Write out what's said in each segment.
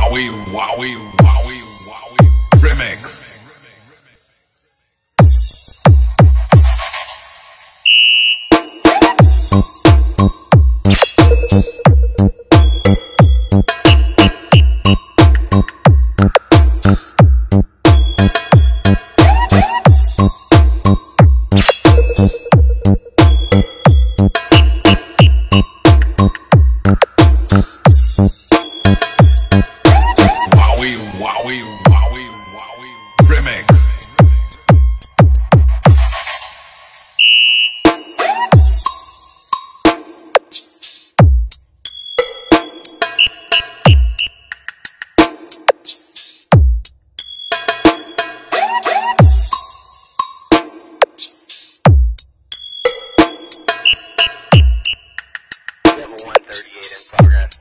Wowie, wowie, wowie, wowie. Remix. Wowie, wowie, wowie. Remix. Level 138 in progress.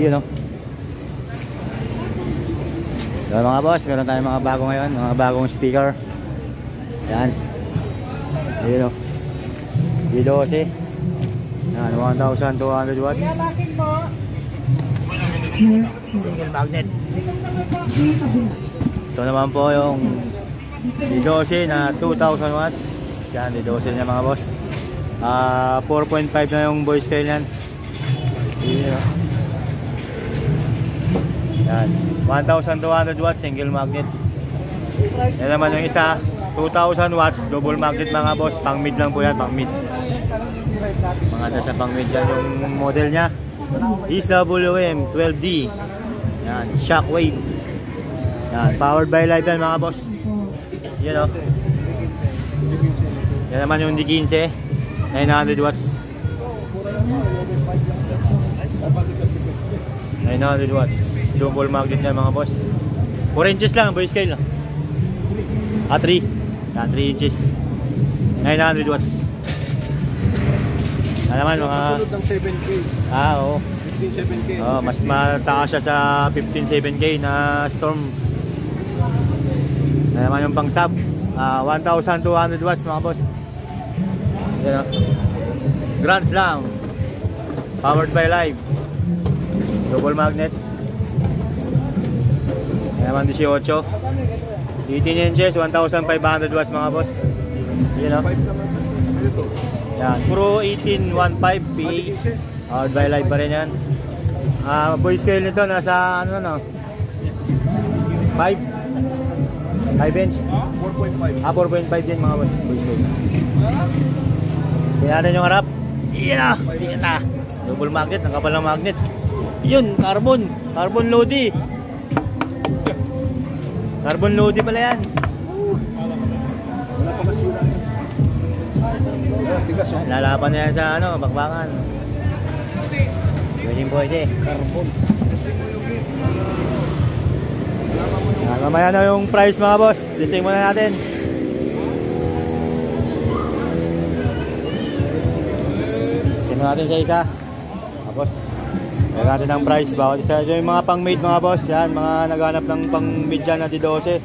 Yun o. So mga boss, meron tayong mga bago ngayon, mga bagong speaker. Yan. Ayun o. G12. Yan, 1,200 watts. Single magnet. Ito naman po yung G12 na 2,000 watts. Yan, G12 niya mga boss. 4.5 na yung voice scale yan. Yun o. Yan, 1,200 watts single magnet. Yan naman yung isa, 2,000 watts double magnet mga boss. Pang mid lang po yan, pang mid. Mga nasa pang mid yan yung model nya. SWM 12D. Yan, Shockwave. Yan, powered by live yan mga boss. Yan o. Yan naman yung D15 900 watts. 900 watts double magnet yan mga boss. 4 inches lang voice scale. 3 yan, 3 inches 900 watts. Ano naman mga kasunod ng 7K. Oo. 15-7K. Mas mataas siya sa 15-7K na Storm. Ano naman yung pang sub, 1,200 watts mga boss. Yan o. Grand Slam powered by live double magnet. Yan naman 18 inches 1,500 watts mga boss. Yan o. Yan, puro 1815 PA powered by live pa rin yan. Voice scale nito nasa ano no 5 inch 4.5. 4.5 din mga boss voice scale. Tingnan natin yung harap. Yan o, tingnan. Double magnet, ang kapal ng magnet. Yun, carbon Lodi. Carbon Lodi pala yan. Wala pa masira. Tigas o. Lalapan na yan sa ano, bakbakan. Pwede. Carbon. Mamaya na yung price mga boss. Listing muna natin. Listing natin sa isa. Tapos kaya natin ang price bawat isa. Yung mga pang made mga boss. Yan, mga naghanap ng pang made dyan na D12.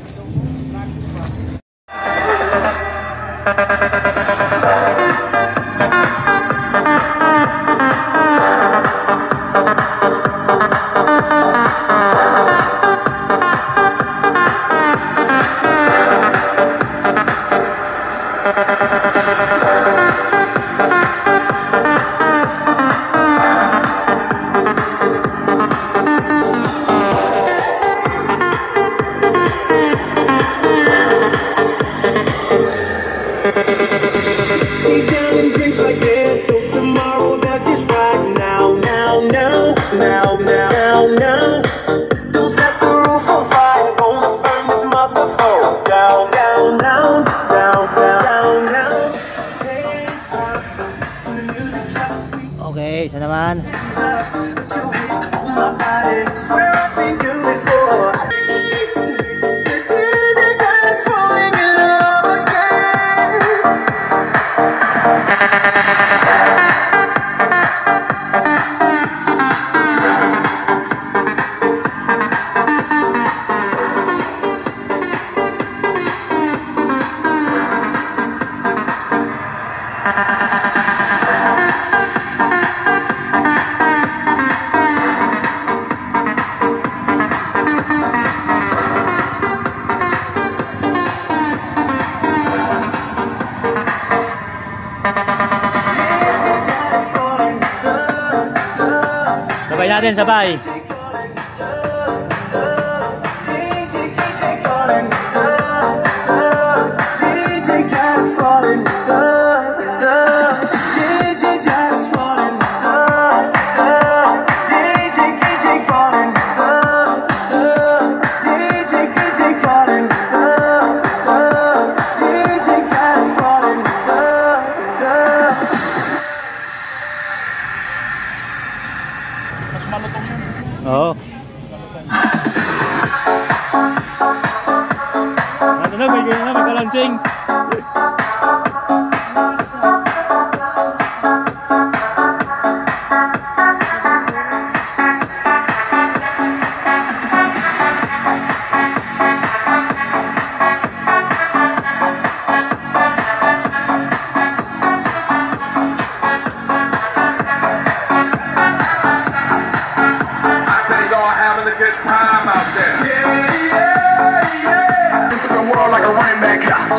natin sabay. Oo. Ano na, may ganyan na, magkalansing.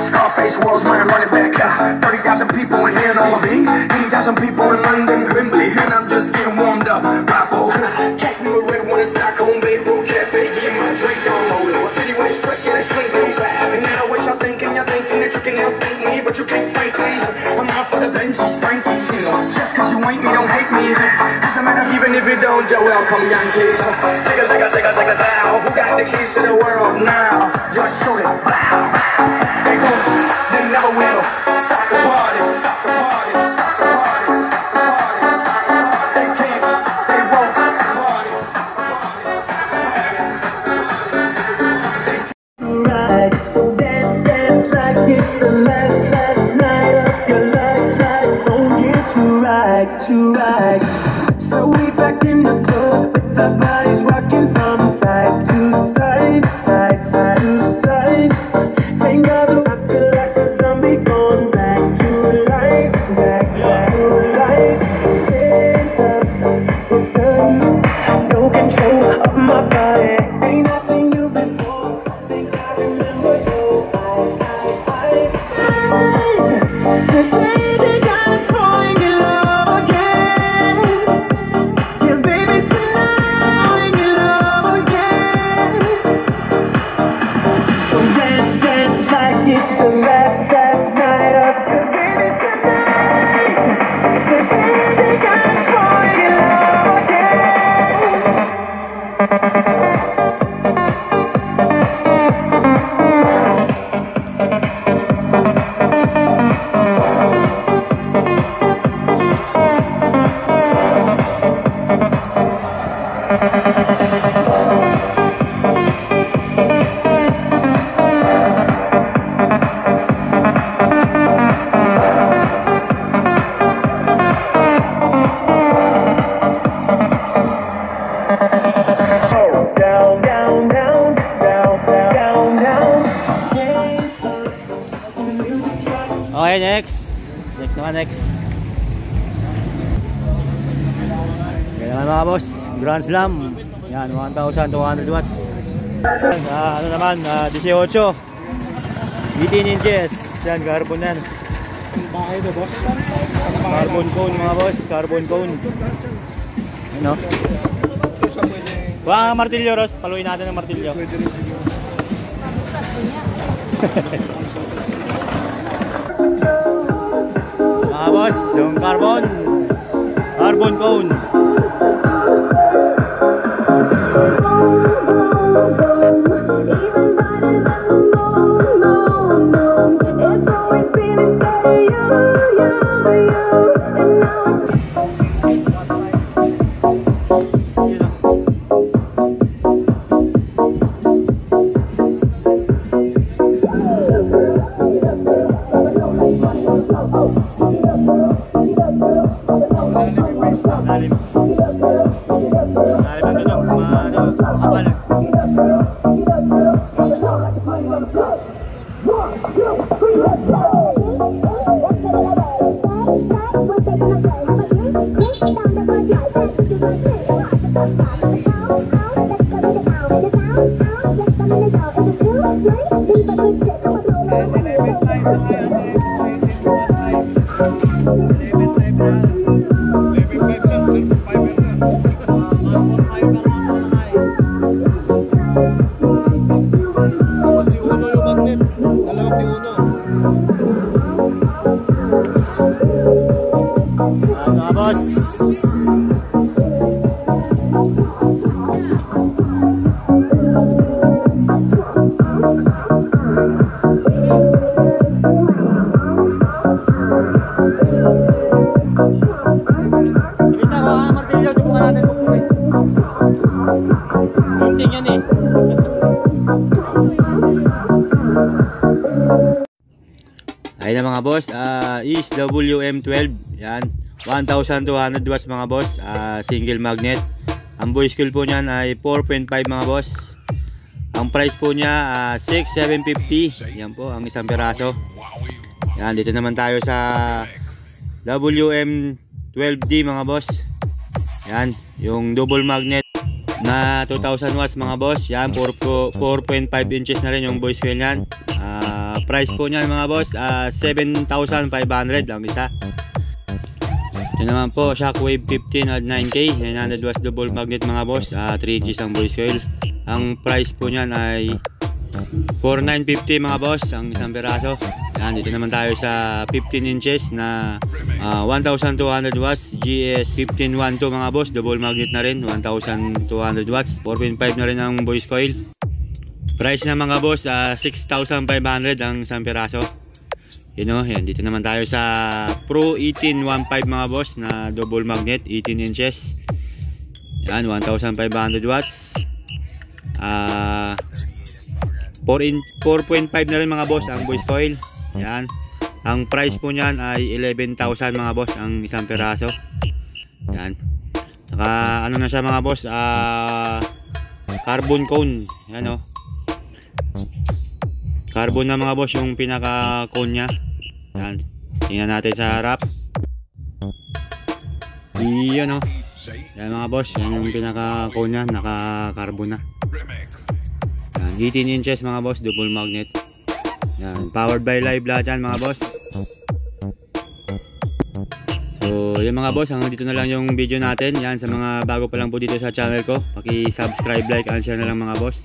Scarface was my running back. 30,000 people in here on me. 80,000 people in London, Wembley, and I'm just getting warmed up. Bravo. Catch me with red one in Stockholm, Beirut Cafe, get my drink on low. City when it's stress, yeah, they swing things out. And I wish y'all thinking that you can outthink me, but you can't frankly. I'm out for the Benjis, Frankies, you know. Just cause you ain't me, don't hate me. Doesn't matter even if you don't, you're welcome, Yankees. Take us out. Who got the keys to the world now? Just shoot it. Blah, blah. They never will stop the party, stop the party, stop the party, stop the party. They can't, they won't stop the party, stop the party. Right, so dance like it's the last night of your life. Won't get you right. So we back in the club, the body's rocking from side to side, side to side. Thank God. Okay, next naman. Kaya naman mga boss, Grand Slam. Yan, 1,200 watts. Ano naman, 18 18 inches. Yan, carbon yan. Carbon cone mga boss, carbon cone. Ano? Kuha ang martilyo, Ross. Paluin natin ang martilyo. Mga boss, yung carbon cone. Ayun na mga boss, is WM12. Yan, 1200 watts mga boss, single magnet. Ang voice coil po niyan ay 4.5 mga boss. Ang price po niya 6,750. Yan po ang isang piraso. Yan, dito naman tayo sa WM12D mga boss. Yan, yung double magnet na 2,000 watts mga boss. Yan, 4.5 inches na rin yung voice coil niyan. Price po niyan mga boss 7,500 ang isa. Ito naman po, Shockwave 15 at 9K 900 watts double magnet mga boss, 3 inches ang voice coil. Ang price po niyan ay 4,950 mga boss ang isang piraso. Yan, dito naman tayo sa 15 inches na 1,200 watts GS 1512 mga boss, double magnet na rin, 1,200 watts, 4.5 na rin ang voice coil. Price na mga boss 6,500 ang isang piraso. Yan, dito naman tayo sa Pro 1815 mga boss na double magnet 18 inches. Yan, 1,500 watts, 4.5 na rin mga boss ang voice coil. Yan, ang price po niyan ay 11,000 mga boss ang isang piraso. Yan, saka ano na siya mga boss, carbon cone. Yan o, carbon na mga boss yung pinaka cone nya. Yan, tingnan natin sa harap. Iyan o, yan mga boss, yan yung pinaka cone nya, naka carbon na. Yan, 18 inches mga boss, double magnet. Yan, powered by live lahat yan mga boss. So yan mga boss, hanggang dito na lang yung video natin. Yan, sa mga bago pa lang po dito sa channel ko, paki-subscribe, like, and share na lang mga boss.